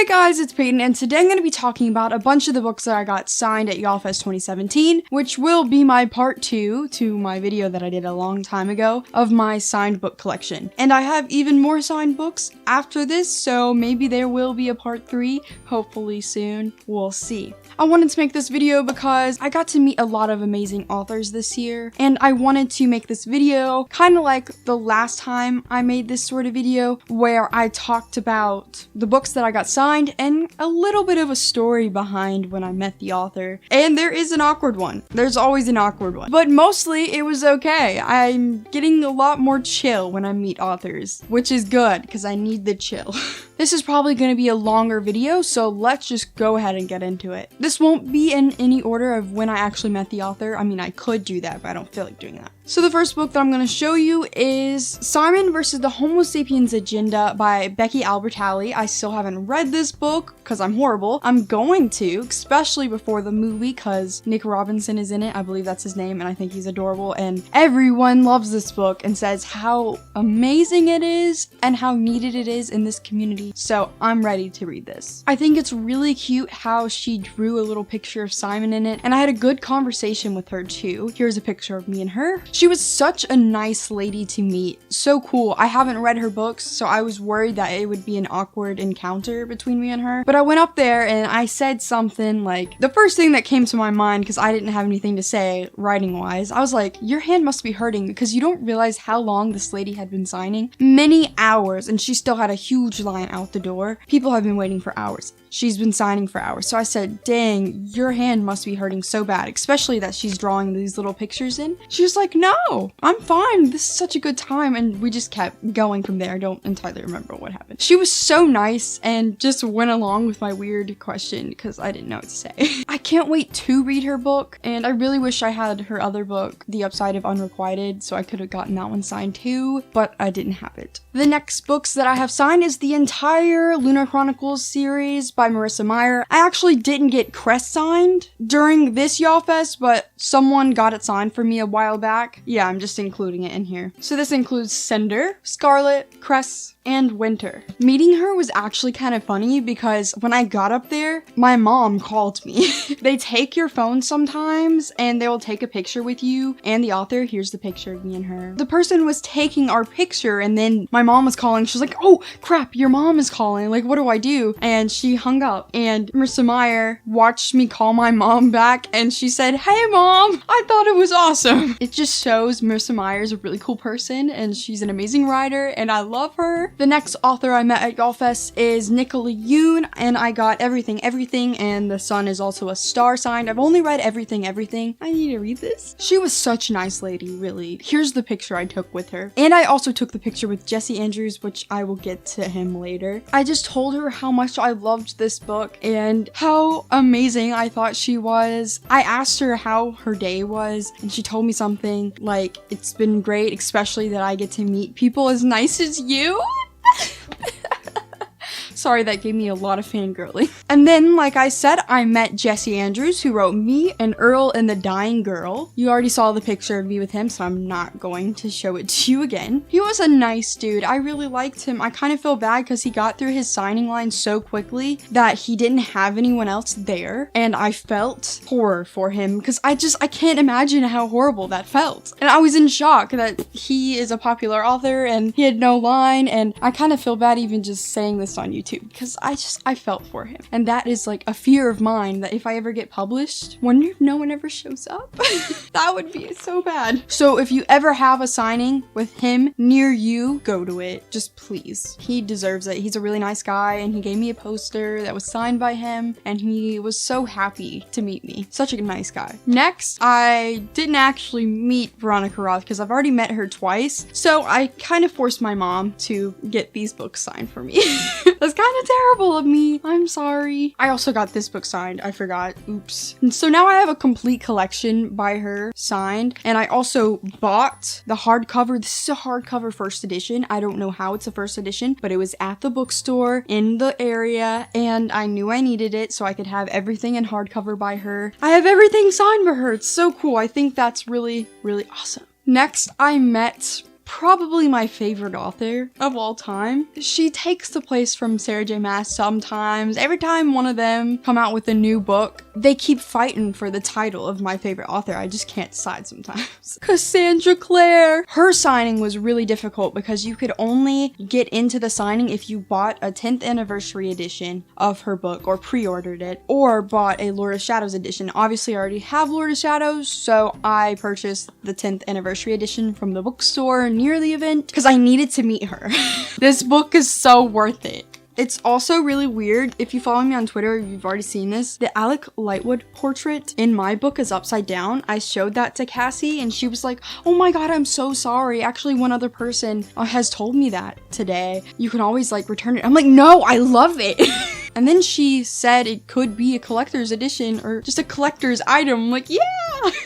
Hey guys, it's Peyton, and today I'm going to be talking about a bunch of the books that I got signed at YALLFest 2017, which will be my part 2 to my video that I did a long time ago of my signed book collection. And I have even more signed books after this, so maybe there will be a part 3, hopefully soon. We'll see. I wanted to make this video because I got to meet a lot of amazing authors this year, and I wanted to make this video kind of like the last time I made this sort of video, where I talked about the books that I got signed and a little bit of a story behind when I met the author. And there is an awkward one. There's always an awkward one. But mostly it was okay. I'm getting a lot more chill when I meet authors, which is good because I need the chill. This is probably going to be a longer video, so let's just go ahead and get into it. This won't be in any order of when I actually met the author. I mean, I could do that, but I don't feel like doing that. So the first book that I'm going to show you is Simon versus the Homo Sapiens Agenda by Becky Albertalli. I still haven't read this book because I'm horrible. I'm going to, especially before the movie, because Nick Robinson is in it. I believe that's his name, and I think he's adorable, and everyone loves this book and says how amazing it is and how needed it is in this community. So I'm ready to read this. I think it's really cute how she drew a little picture of Simon in it, and I had a good conversation with her too. Here's a picture of me and her. She was such a nice lady to meet. So cool. I haven't read her books, so I was worried that it would be an awkward encounter between me and her. But I went up there and I said something like, the first thing that came to my mind, because I didn't have anything to say writing wise, I was like, your hand must be hurting because you don't realize how long this lady had been signing. Many hours, and she still had a huge line out the door. People have been waiting for hours. She's been signing for hours. So I said, dang, your hand must be hurting so bad, especially that she's drawing these little pictures in. She was like, no, I'm fine. This is such a good time. And we just kept going from there. I don't entirely remember what happened. She was so nice and just went along with my weird question because I didn't know what to say. I can't wait to read her book, and I really wish I had her other book, The Upside of Unrequited, so I could have gotten that one signed too, but I didn't have it. The next books that I have signed is the entire Lunar Chronicles series by Marissa Meyer. I actually didn't get Crest signed during this YALLFest, but someone got it signed for me a while back. Yeah, I'm just including it in here. So this includes Cinder, Scarlet, Crest, and Winter. Meeting her was actually kind of funny because when I got up there, my mom called me. They take your phone sometimes and they will take a picture with you and the author. Here's the picture of me and her. The person was taking our picture and then my mom was calling. She was like, oh crap, your mom is calling. Like, what do I do? And she hung up, and Marissa Meyer watched me call my mom back and she said, hey mom, I thought it was awesome. It just shows Marissa Meyer is a really cool person and she's an amazing writer and I love her. The next author I met at YALLFest is Nicola Yoon, and I got Everything, and the sun is also a star signed. I've only read Everything. I need to read this. She was such a nice lady, really. Here's the picture I took with her. And I also took the picture with Jesse Andrews, which I will get to him later. I just told her how much I loved this book and how amazing I thought she was. I asked her how her day was, and she told me something like, it's been great, especially that I get to meet people as nice as you. Sorry, that gave me a lot of fangirling. And then, like I said, I met Jesse Andrews, who wrote Me and Earl and the Dying Girl. You already saw the picture of me with him, so I'm not going to show it to you again. He was a nice dude. I really liked him. I kind of feel bad because he got through his signing line so quickly that he didn't have anyone else there. And I felt horror for him because I can't imagine how horrible that felt. And I was in shock that he is a popular author and he had no line. And I kind of feel bad even just saying this on YouTube, because I felt for him. And that is like a fear of mine, that if I ever get published, wonder if no one ever shows up. That would be so bad. So if you ever have a signing with him near you, go to it. Just please. He deserves it. He's a really nice guy, and he gave me a poster that was signed by him, and he was so happy to meet me. Such a nice guy. Next, I didn't actually meet Veronica Roth because I've already met her twice, so I kind of forced my mom to get these books signed for me. That's kind of terrible of me. I'm sorry. I also got this book signed. I forgot. Oops. And so now I have a complete collection by her signed. And I also bought the hardcover. This is a hardcover first edition. I don't know how it's a first edition, but it was at the bookstore in the area. And I knew I needed it so I could have everything in hardcover by her. I have everything signed by her. It's so cool. I think that's really, really awesome. Next, I met probably my favorite author of all time. She takes the place from Sarah J. Maas sometimes. Every time one of them come out with a new book, they keep fighting for the title of my favorite author. I just can't decide sometimes. Cassandra Clare! Her signing was really difficult because you could only get into the signing if you bought a 10th anniversary edition of her book or pre-ordered it, or bought a Lord of Shadows edition. Obviously I already have Lord of Shadows, so I purchased the 10th anniversary edition from the bookstore near the event because I needed to meet her. This book is so worth it. It's also really weird, if you follow me on Twitter, you've already seen this, the Alec Lightwood portrait in my book is upside down. I showed that to Cassie and she was like, oh my god, I'm so sorry. Actually, one other person has told me that today. You can always like return it. I'm like, no, I love it. And then she said it could be a collector's edition or just a collector's item. I'm like, yeah!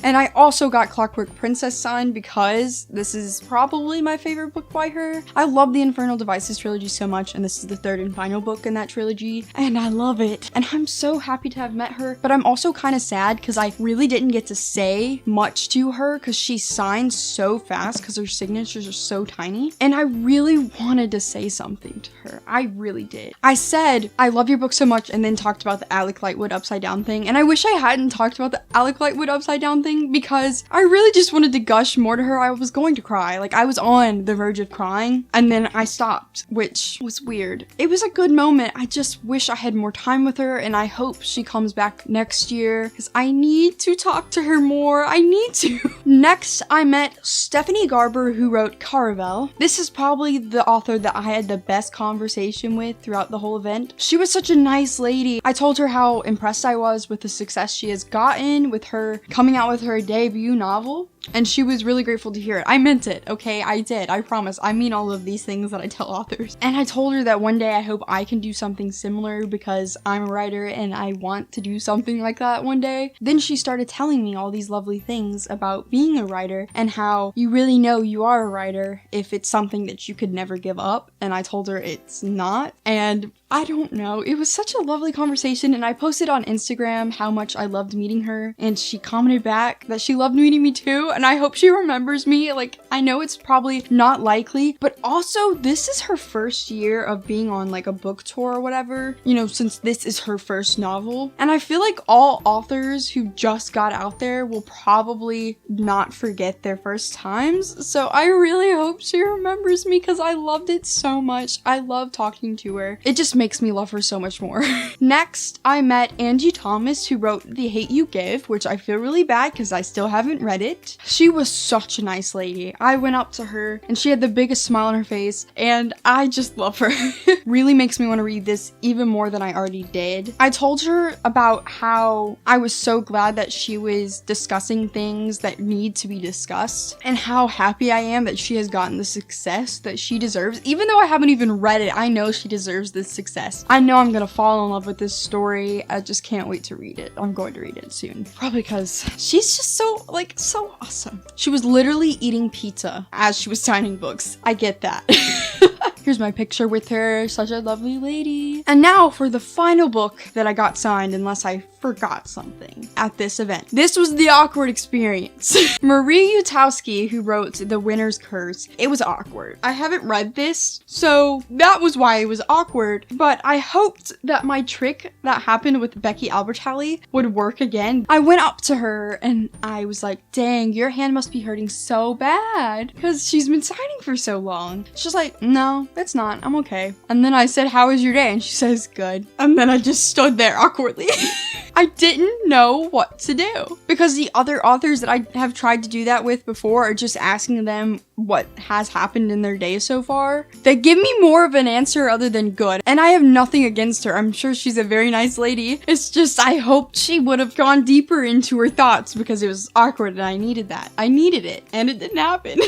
And I also got Clockwork Princess signed because this is probably my favorite book by her. I love the Infernal Devices trilogy so much, and this is the third and final book in that trilogy, and I love it. And I'm so happy to have met her, but I'm also kind of sad because I really didn't get to say much to her because she signed so fast because her signatures are so tiny, and I really wanted to say something to her. I really did. I said, I love your book so much, and then talked about the Alec Lightwood upside down thing, and I wish I hadn't talked about the Alec Lightwood upside down thing because I really just wanted to gush more to her. I was going to cry. Like, I was on the verge of crying, and then I stopped, which was weird. It was a good moment. I just wish I had more time with her, and I hope she comes back next year because I need to talk to her more. I need to. Next, I met Stephanie Garber, who wrote Caravel. This is probably the author that I had the best conversation with throughout the whole event. She was such a nice lady. I told her how impressed I was with the success she has gotten with her coming out with her debut novel, and she was really grateful to hear it. I meant it, okay? I did. I promise. I mean all of these things that I tell authors. And I told her that one day I hope I can do something similar because I'm a writer and I want to do something like that one day. Then she started telling me all these lovely things about being a writer and how you really know you are a writer if it's something that you could never give up. And I told her it's not. And I don't know. It was such a lovely conversation, and I posted on Instagram how much I loved meeting her, and she commented back that she loved meeting me too, and I hope she remembers me. Like, I know it's probably not likely, but also this is her first year of being on like a book tour or whatever, you know, since this is her first novel. And I feel like all authors who just got out there will probably not forget their first times. So I really hope she remembers me because I loved it so much. I love talking to her. It just makes me love her so much more. Next, I met Angie Thomas, who wrote The Hate You Give, which I feel really bad because I still haven't read it. She was such a nice lady. I went up to her and she had the biggest smile on her face, and I just love her. Really makes me want to read this even more than I already did. I told her about how I was so glad that she was discussing things that need to be discussed, and how happy I am that she has gotten the success that she deserves. Even though I haven't even read it, I know she deserves this success. I know I'm gonna fall in love with this story. I just can't wait to read it. I'm going to read it soon. Probably because she's just so awesome. She was literally eating pizza as she was signing books. I get that. Here's my picture with her. Such a lovely lady. And now for the final book that I got signed, unless I forgot something at this event. This was the awkward experience. Marie Yutowski, who wrote The Winner's Curse. It was awkward. I haven't read this, so that was why it was awkward, but I hoped that my trick that happened with Becky Albertalli would work again. I went up to her and I was like, dang, your hand must be hurting so bad because she's been signing for so long. She's like, no, it's not. I'm okay. And then I said, how was your day? And she says, good. And then I just stood there awkwardly. I didn't know what to do because the other authors that I have tried to do that with before are just asking them what has happened in their day so far. They give me more of an answer other than good, and I have nothing against her. I'm sure she's a very nice lady. It's just I hoped she would have gone deeper into her thoughts because it was awkward and I needed that. I needed it, and it didn't happen.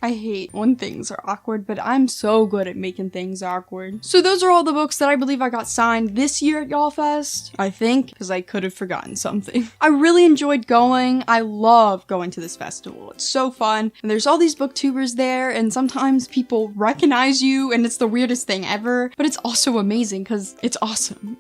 I hate when things are awkward, but I'm so good at making things awkward. So those are all the books that I believe I got signed this year at YALLFest, I think, because I could have forgotten something. I really enjoyed going. I love going to this festival. It's so fun, and there's all these booktubers there, and sometimes people recognize you, and it's the weirdest thing ever, but it's also amazing because it's awesome.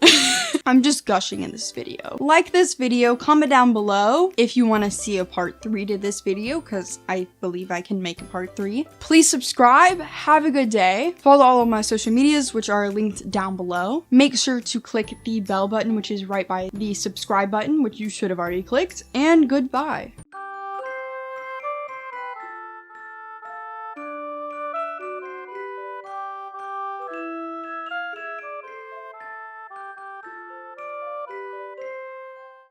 I'm just gushing in this video. Like this video, comment down below if you want to see a part 3 to this video, because I believe I can make a part part 3. Please subscribe, have a good day, follow all of my social medias, which are linked down below. Make sure to click the bell button, which is right by the subscribe button, which you should have already clicked, and goodbye.